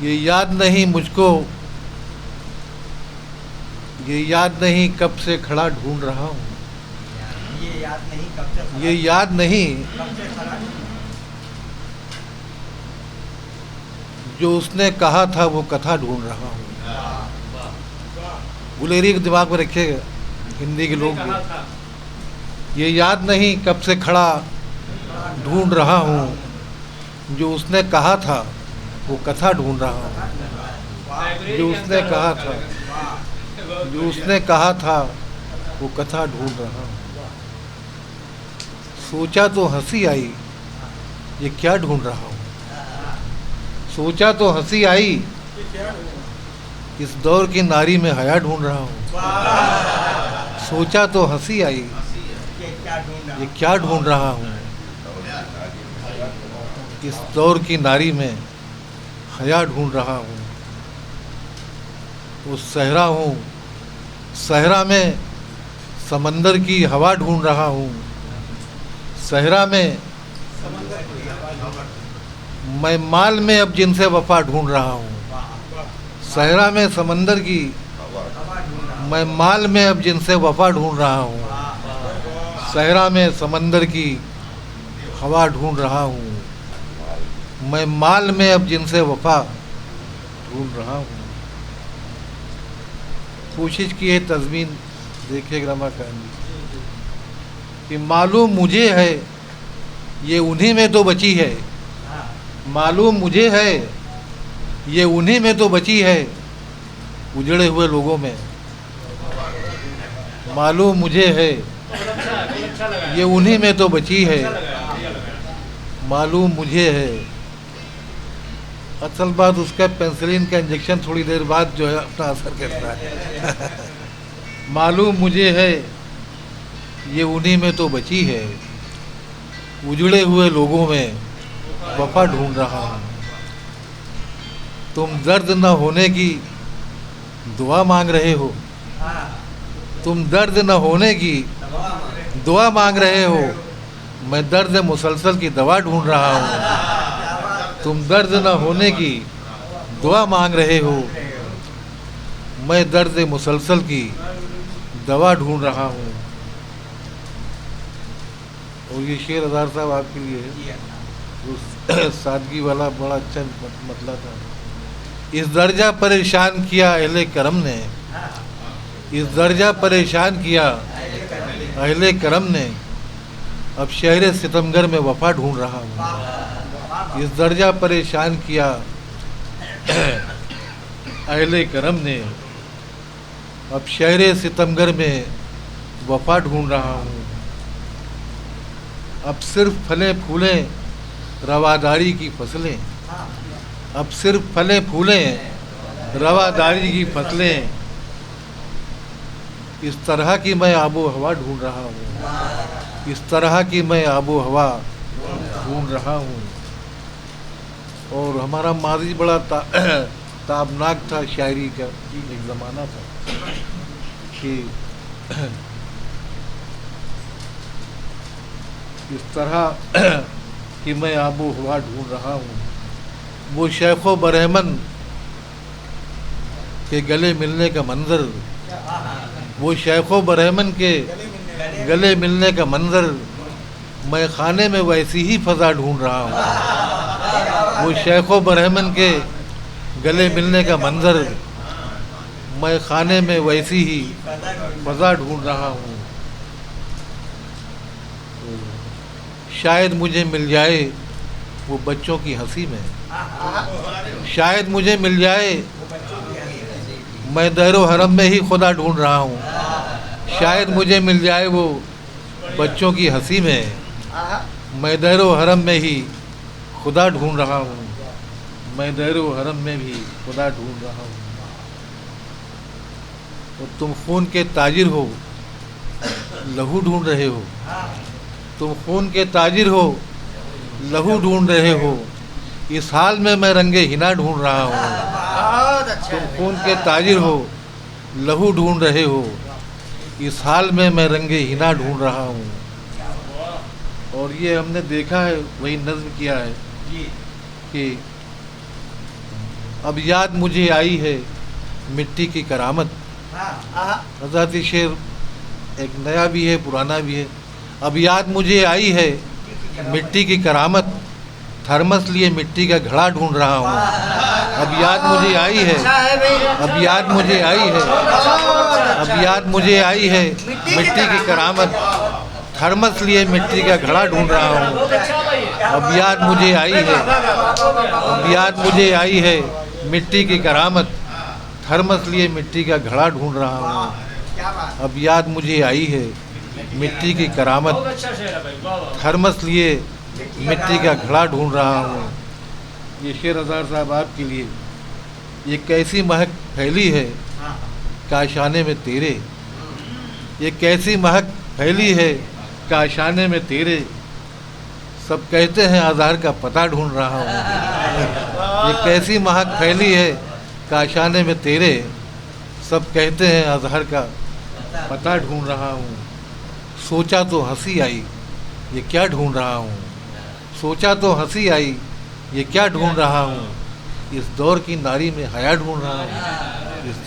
ये याद नहीं मुझको, ये याद नहीं कब से खड़ा ढूंढ रहा हूँ। ये याद नहीं कब से खड़ा, ये याद नहीं कब से खड़ा जो उसने कहा था वो कथा ढूंढ रहा हूँ। गुलेरी को दिमाग में रखिएगा, हिंदी के लोग भी। ये याद नहीं कब से खड़ा ढूंढ रहा हूँ, जो उसने कहा था वो कथा ढूंढ रहा हूँ। जो उसने कहा था, जो उसने कहा था वो कथा ढूंढ रहा हूँ। सोचा तो हंसी आई, ये क्या ढूंढ रहा हूँ। सोचा तो हंसी आई, इस दौर की नारी में हया ढूंढ रहा हूँ। सोचा तो हंसी आई, ये क्या ढूंढ रहा हूँ। इस दौर की नारी में हया ढूंढ रहा हूँ। वो सहरा हूँ, सहरा में समंदर की हवा ढूंढ रहा हूँ। सहरा में मैं माल में अब जिनसे वफा ढूंढ रहा हूँ। सहरा में समंदर की मैं माल में अब जिनसे वफा ढूंढ रहा हूँ। सहरा में समंदर की हवा ढूंढ रहा हूँ। मैं माल में अब जिनसे वफा ढूंढ रहा हूँ। कोशिश की है तज़मीन, देखिए रमाकांत कि मालूम मुझे है ये उन्हीं में तो बची है। मालूम मुझे है ये उन्हीं में तो बची है, उजड़े हुए लोगों में। मालूम मुझे है ये उन्हीं में तो बची है, मालूम मुझे है। असल बात उसका पेंसिलिन का इंजेक्शन थोड़ी देर बाद जो है अपना असर करता है। मालूम मुझे है ये उन्हीं में तो बची है, उजड़े हुए लोगों में वफा ढूंढ रहा हूँ। तुम दर्द न होने की दुआ मांग रहे हो, तुम दर्द न होने की दुआ मांग रहे हो, मैं दर्द मुसलसल की दवा ढूंढ रहा हूँ। तुम दर्द न होने की दुआ मांग रहे हो, मैं दर्द मुसलसल की दवा ढूंढ रहा हूँ। और ये शेर अज़हर साहब आपके लिए है, उस सादगी वाला बड़ा अच्छा मतलब था। इस दर्जा परेशान किया अहले करम ने, इस दर्जा परेशान किया अहले करम ने, अब शहर सितमगर में वफा ढूंढ रहा हूँ। इस दर्जा परेशान किया अहले करम ने, अब शहर सितमगर में वफा ढूंढ रहा हूँ। अब सिर्फ फलें फूलें रवादारी की फसलें, अब सिर्फ फलें फूलें रवादारी की फसलें, इस तरह की मैं आबो हवा ढूंढ रहा हूँ। इस तरह की मैं आबो हवा ढूंढ रहा हूँ। और हमारा माजी बड़ा ताबनाक था, शायरी का एक ज़माना था कि इस तरह कि मैं आबो हवा ढूंढ रहा हूँ। वो शेखो बरहमन के गले मिलने का मंजर, वो शेखो बरहमन के गले मिलने का मंजर, मैं खाने में वैसी ही फ़ज़ा ढूंढ रहा हूँ। वो शेखो बरहमन के गले मिलने का मंजर, मैं खाने में वैसी ही फ़ज़ा ढूंढ रहा हूँ। शायद मुझे मिल जाए वो बच्चों की हंसी में, शायद मुझे मिल जाए, मैं दहरो हरम में ही खुदा ढूंढ रहा हूँ। शायद मुझे मिल जाए वो बच्चों की हंसी में, मैं दहरो हरम में ही खुदा ढूंढ रहा हूँ। मैं दहरो हरम में भी खुदा ढूंढ रहा हूँ। और तुम खून के ताजिर हो, लहू ढूंढ रहे हो। तुम खून के ताजिर हो, लहू ढूंढ रहे हो, इस हाल में मैं रंगे हिना ढूंढ रहा हूँ। तुम खून के ताजिर हो, लहू ढूंढ रहे हो, इस हाल में मैं रंगे हिना ढूंढ रहा हूँ। और ये हमने देखा है, वही नज्म किया है जी कि अब याद मुझे आई है मिट्टी की करामत। हाँ हज़रत शेर एक नया भी है, पुराना भी है। अब याद मुझे आई है मिट्टी की करामत, थर्मस लिए मिट्टी का घड़ा ढूंढ रहा हूँ। अब याद मुझे आई है, अब याद मुझे आई है, अब याद मुझे आई है मिट्टी की करामत, थर्मस लिए मिट्टी का घड़ा ढूंढ रहा हूँ। अब याद मुझे आई है, अब याद मुझे आई है मिट्टी की करामत, थर्मस लिए मिट्टी का घड़ा ढूंढ रहा हूँ। क्या बात अब याद मुझे आई है मिट्टी की करामत, थर्मस लिए मिट्टी का घड़ा ढूंढ रहा हूँ। ये शेर अज़हर साहब आपके लिए। ये कैसी महक फैली है हाँ काशाने में तेरे, ये कैसी महक फैली है काशाने में तेरे, सब कहते हैं अज़हर का पता ढूंढ रहा हूँ। ये कैसी महक फैली है काशाने में तेरे, सब कहते हैं अज़हर का पता ढूंढ रहा हूँ। सोचा तो हंसी आई ये क्या ढूंढ रहा हूँ, सोचा तो हंसी आई ये क्या ढूंढ रहा हूँ। इस दौर की नारी में हया ढूंढ रहा हूँ।